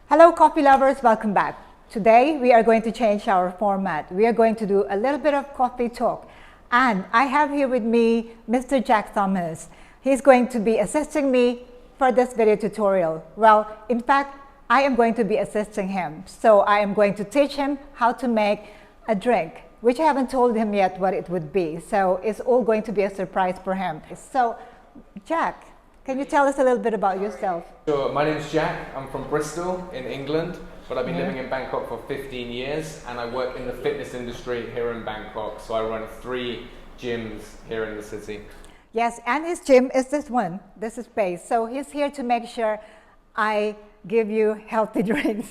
Hello coffee lovers, welcome back. Today we are going to change our format. We are going to do a little bit of coffee talk. And I have here with me Mr. Jack Thomas. He's going to be assisting me for this video tutorial. Well, in fact, I am going to be assisting him. So I am going to teach him how to make a drink, which I haven't told him yet what it would be. So it's all going to be a surprise for him. So Jack, can you tell us a little bit about yourself? Sure, my name's Jack. I'm from Bristol in England, but I've been living in Bangkok for 15 years and I work in the fitness industry here in Bangkok. So I run 3 gyms here in the city. Yes, and his gym is this one. This is Pace. So he's here to make sure I give you healthy drinks.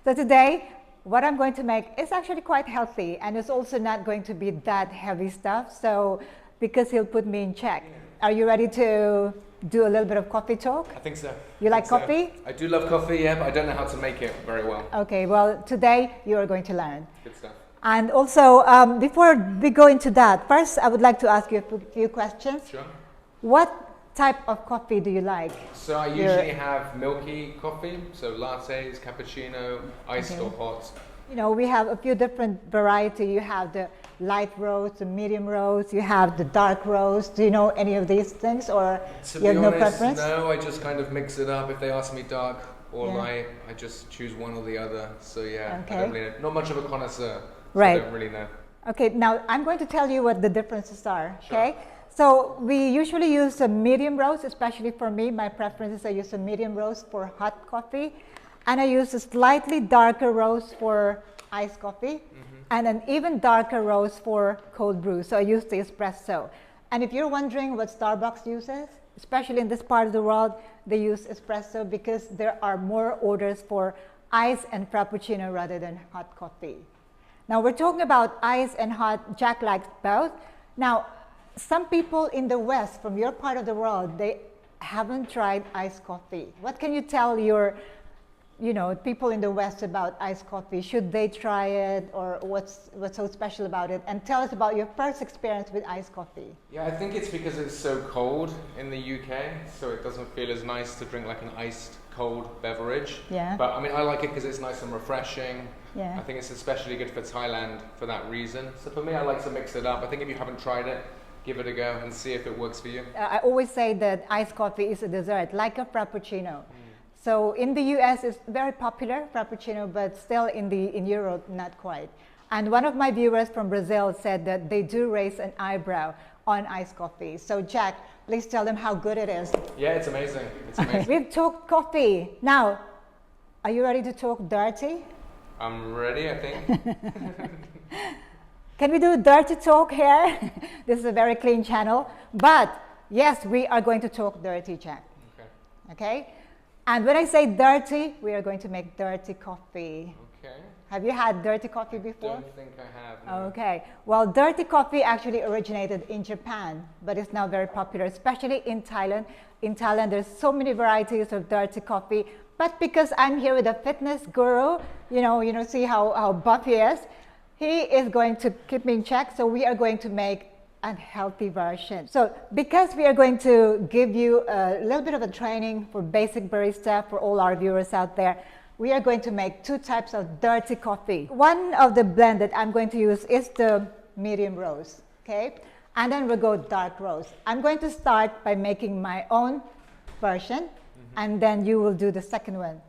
So today, what I'm going to make is actually quite healthy and it's also not going to be that heavy stuff. So because he'll put me in check. Are you ready to do a little bit of coffee talk? I think so. You like coffee? I do love coffee, yeah, but I don't know how to make it very well. Okay, well, today you are going to learn. Good stuff. And also, before we go into that, first I would like to ask you a few questions. Sure. What type of coffee do you like? So I usually have milky coffee, so lattes, cappuccino, iced or hot. You know, we have a few different variety. You have the light roast, the medium roast, you have the dark roast. Do you know any of these things, or you have no preference? No, I just kind of mix it up. If they ask me dark or light, I just choose one or the other. So yeah, okay. I don't really know. Not much of a connoisseur, so right. I don't really know. Okay, now I'm going to tell you what the differences are, Sure. okay? So we usually use a medium roast, especially for me. My preference is I use a medium roast for hot coffee, and I use a slightly darker roast for iced coffee, and an even darker roast for cold brew. So I use the espresso. And if you're wondering what Starbucks uses, especially in this part of the world, they use espresso because there are more orders for ice and frappuccino rather than hot coffee. Now we're talking about ice and hot. Jack likes both. Now, some people in the West, from your part of the world, they haven't tried iced coffee. What can you tell your people in the West about iced coffee? Should they try it, or what's so special about it? And tell us about your first experience with iced coffee. Yeah, I think it's because it's so cold in the UK, so it doesn't feel as nice to drink like an iced cold beverage. Yeah. But I mean, I like it because it's nice and refreshing. Yeah. I think it's especially good for Thailand for that reason. So for me, I like to mix it up. I think if you haven't tried it, give it a go and see if it works for you. I always say that iced coffee is a dessert, like a frappuccino. So in the US, it's very popular, frappuccino, but still in Europe, not quite. And one of my viewers from Brazil said that they do raise an eyebrow on iced coffee. So Jack, please tell them how good it is. Yeah, it's amazing. It's amazing. We've talked coffee. Now, are you ready to talk dirty? I'm ready, I think. Can we do dirty talk here? This is a very clean channel. But yes, we are going to talk dirty, Jack. Okay? And when I say dirty, we are going to make dirty coffee. Okay. Have you had dirty coffee before? I don't think I have. No. Okay. Well, dirty coffee actually originated in Japan, but it's now very popular, especially in Thailand. In Thailand, there's so many varieties of dirty coffee. But because I'm here with a fitness guru, see how buff he is. He is going to keep me in check. So we are going to make a healthy version. So because we are going to give you a little bit of a training for basic barista for all our viewers out there, we are going to make 2 types of dirty coffee. One of the blend that I'm going to use is the medium roast, okay? And then we'll go dark roast. I'm going to start by making my own version, and then you will do the second one.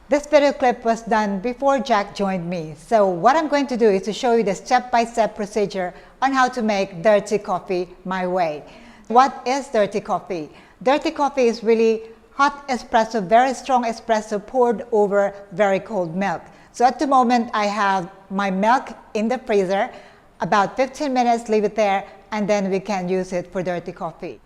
This video clip was done before Jack joined me. So what I'm going to do is to show you the step-by-step procedure on how to make dirty coffee my way. What is dirty coffee? Dirty coffee is really hot espresso, very strong espresso poured over very cold milk. So at the moment I have my milk in the freezer, about 15 minutes, leave it there, and then we can use it for dirty coffee.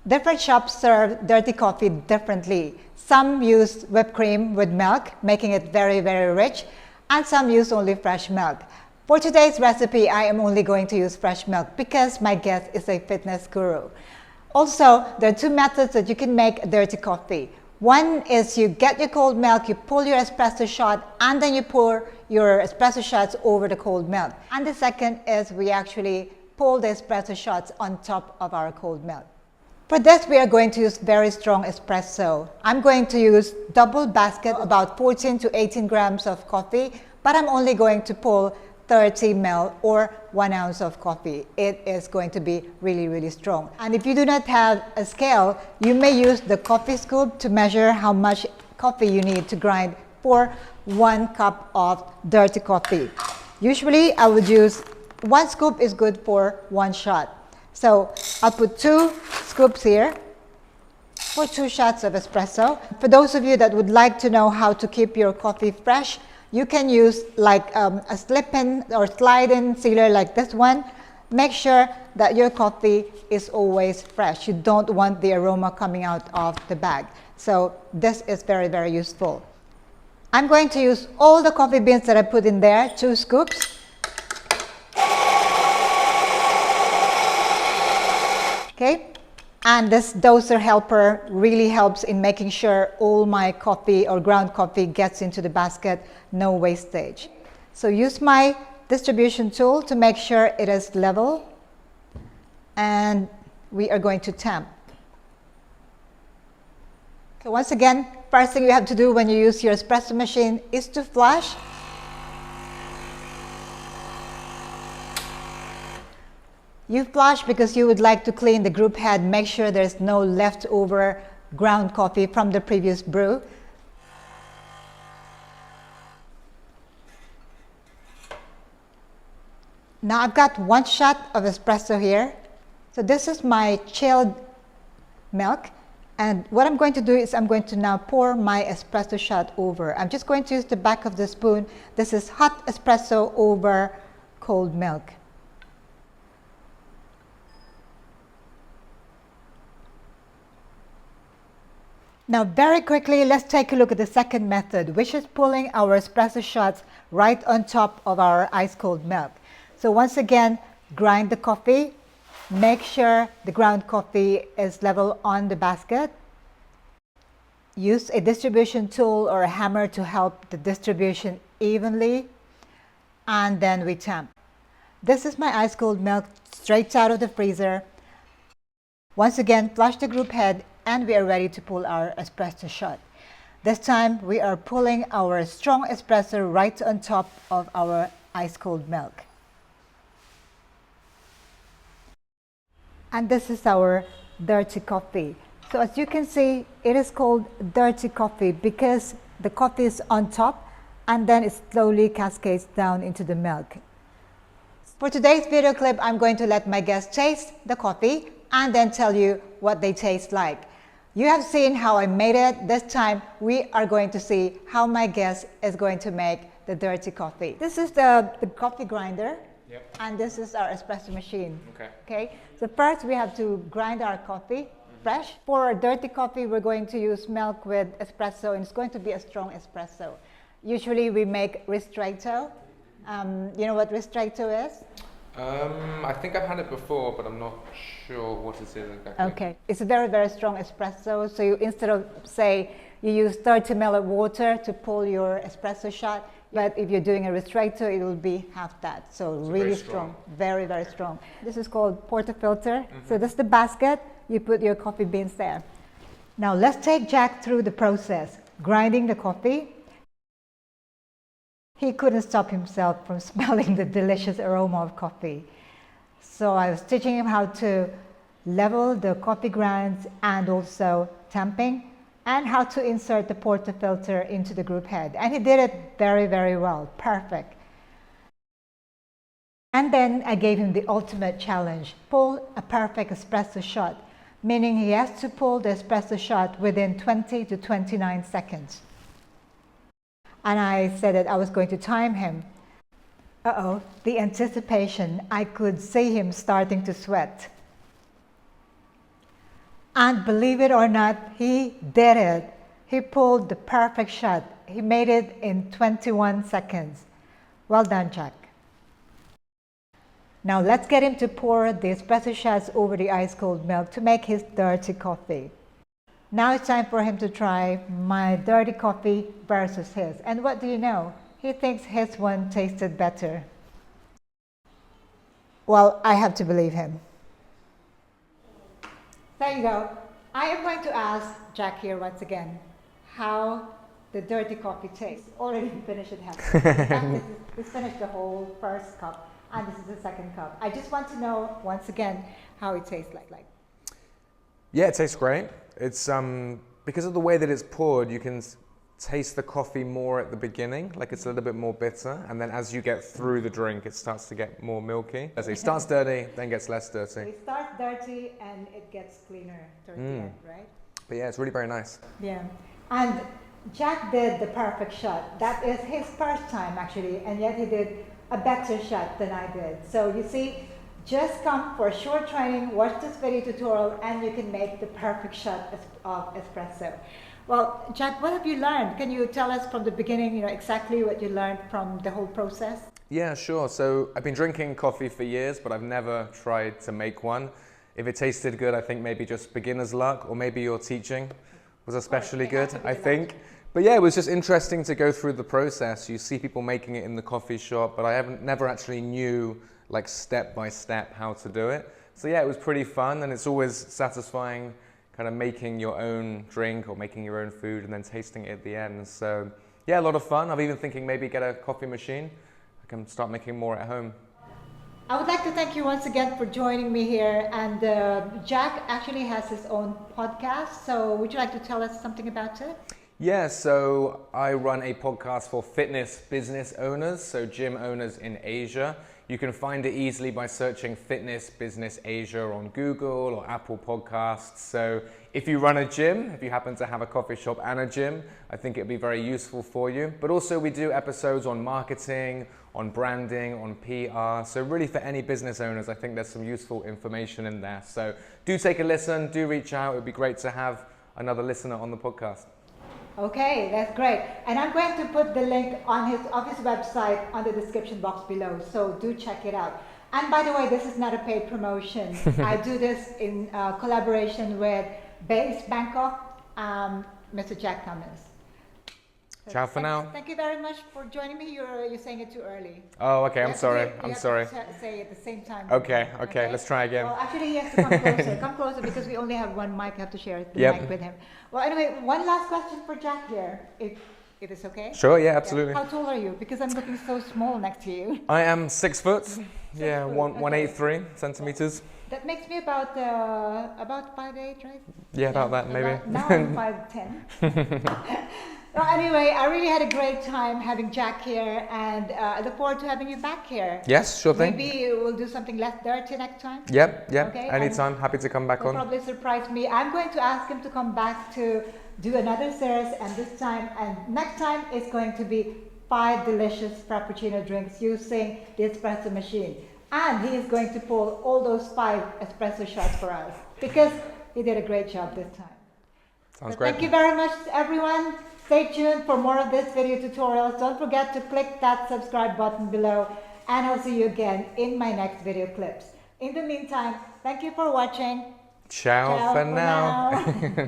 Different shops serve dirty coffee differently. Some use whipped cream with milk, making it very, very rich, and some use only fresh milk. For today's recipe, I am only going to use fresh milk because my guest is a fitness guru. Also, there are 2 methods that you can make dirty coffee. One is you get your cold milk, you pull your espresso shot, and then you pour your espresso shots over the cold milk. And the second is we actually pull the espresso shots on top of our cold milk. For this, we are going to use very strong espresso. I'm going to use double basket, about 14 to 18 grams of coffee, but I'm only going to pull 30 ml or 1 ounce of coffee. It is going to be really, really strong. And if you do not have a scale, you may use the coffee scoop to measure how much coffee you need to grind for 1 cup of dirty coffee. Usually, I would use 1 scoop is good for 1 shot. So I'll put 2 scoops here for 2 shots of espresso. For those of you that would like to know how to keep your coffee fresh, you can use like a slip-in or slide-in sealer like this one. Make sure that your coffee is always fresh. You don't want the aroma coming out of the bag. So this is very, very useful. I'm going to use all the coffee beans that I put in there, 2 scoops. Okay, and this doser helper really helps in making sure all my coffee or ground coffee gets into the basket, no wastage. So use my distribution tool to make sure it is level, and we are going to tamp. So once again, first thing you have to do when you use your espresso machine is to flush. You flush because you would like to clean the group head, make sure there's no leftover ground coffee from the previous brew. Now I've got 1 shot of espresso here. So this is my chilled milk. And what I'm going to do is I'm going to now pour my espresso shot over. I'm just going to use the back of the spoon. This is hot espresso over cold milk. Now very quickly, let's take a look at the second method, which is pulling our espresso shots right on top of our ice cold milk. So once again, grind the coffee, make sure the ground coffee is level on the basket. Use a distribution tool or a hammer to help the distribution evenly, and then we tamp. This is my ice cold milk straight out of the freezer. Once again, flush the group head, and we are ready to pull our espresso shot. This time we are pulling our strong espresso right on top of our ice cold milk. And this is our dirty coffee. So as you can see, it is called dirty coffee because the coffee is on top and then it slowly cascades down into the milk. For today's video clip, I'm going to let my guests taste the coffee and then tell you what they taste like. You have seen how I made it. This time we are going to see how my guest is going to make the dirty coffee. This is the coffee grinder. Yep. And this is our espresso machine. Okay. So first we have to grind our coffee fresh. For our dirty coffee, we're going to use milk with espresso, and it's going to be a strong espresso. Usually we make Ristretto. You know what Ristretto is? I think I've had it before, but I'm not sure what it is exactly. Okay, it's a very, very strong espresso. So you, instead of, say, you use 30 ml of water to pull your espresso shot, but if you're doing a Ristretto, it will be half that. So really strong, very, very strong. This is called portafilter. So this is the basket. You put your coffee beans there. Now let's take Jack through the process. Grinding the coffee. He couldn't stop himself from smelling the delicious aroma of coffee. So I was teaching him how to level the coffee grounds and also tamping, and how to insert the portafilter into the group head. And he did it very, very well. Perfect. And then I gave him the ultimate challenge. Pull a perfect espresso shot, meaning he has to pull the espresso shot within 20 to 29 seconds. And I said that I was going to time him. The anticipation, I could see him starting to sweat. And believe it or not, he did it. He pulled the perfect shot. He made it in 21 seconds. Well done, Jack. Now let's get him to pour the espresso shots over the ice cold milk to make his dirty coffee. Now it's time for him to try my dirty coffee versus his. And what do you know? He thinks his one tasted better. Well, I have to believe him. There you go. I am going to ask Jack here once again how the dirty coffee tastes. Already finished it half. This finished the whole first cup, and this is the second cup. I just want to know once again how it tastes like. Yeah, it tastes great. It's because of the way that it's poured, you can taste the coffee more at the beginning, like it's a little bit more bitter, and then as you get through the drink, it starts to get more milky. As it starts dirty, then gets less dirty. So it starts dirty and it gets cleaner towards the end, right? But yeah, it's really very nice. Yeah, and Jack did the perfect shot. That is his first time actually, and yet he did a better shot than I did. So you see, just come for a short training, watch this video tutorial, and you can make the perfect shot of espresso. Well, Jack, what have you learned? Can you tell us from the beginning, exactly what you learned from the whole process? Yeah, sure. So I've been drinking coffee for years, but I've never tried to make one. If it tasted good, I think maybe just beginner's luck, or maybe your teaching was especially good, I think. But yeah, it was just interesting to go through the process. You see people making it in the coffee shop, but I never actually knew like step by step how to do it. So yeah, it was pretty fun, and it's always satisfying kind of making your own drink or making your own food and then tasting it at the end. So yeah, a lot of fun. I'm even thinking maybe get a coffee machine. I can start making more at home. I would like to thank you once again for joining me here. And Jack actually has his own podcast. So would you like to tell us something about it? Yeah, so I run a podcast for fitness business owners, so gym owners in Asia. You can find it easily by searching Fitness Business Asia on Google or Apple Podcasts. So if you run a gym, if you happen to have a coffee shop and a gym, I think it'd be very useful for you. But also we do episodes on marketing, on branding, on PR. So really for any business owners, I think there's some useful information in there. So do take a listen, do reach out. It would be great to have another listener on the podcast. Okay, that's great. And I'm going to put the link on his website on the description box below, so do check it out. And by the way, this is not a paid promotion. I do this in collaboration with Barista Bangkok, Mr. Jack Thomas. So Ciao for now. Thank you very much for joining me. You're saying it too early. Oh, okay, I'm sorry. You I'm have sorry. to say it at the same time. Okay, let's try again. Well, actually, he has to come closer. Come closer because we only have one mic. I have to share the mic with him. Well, anyway, one last question for Jack here, if it's okay. Sure, yeah, absolutely. How tall are you? Because I'm looking so small next to you. I am 6 foot. Yeah, 183 centimeters. That makes me about 5'8", right? Yeah, about that maybe. Now I'm 5'10". Well, anyway, I really had a great time having Jack here, and I look forward to having you back here. Yes, sure thing. Maybe we'll do something less dirty next time. Yep. Okay, Anytime, happy to come back on. Probably surprise me. I'm going to ask him to come back to do another series, and next time it's going to be 5 delicious Frappuccino drinks using the espresso machine. And he is going to pull all those 5 espresso shots for us because he did a great job this time. Sounds great. Thank you very much, everyone. Stay tuned for more of this video tutorials. Don't forget to click that subscribe button below, and I'll see you again in my next video clips. In the meantime, thank you for watching. Ciao for now.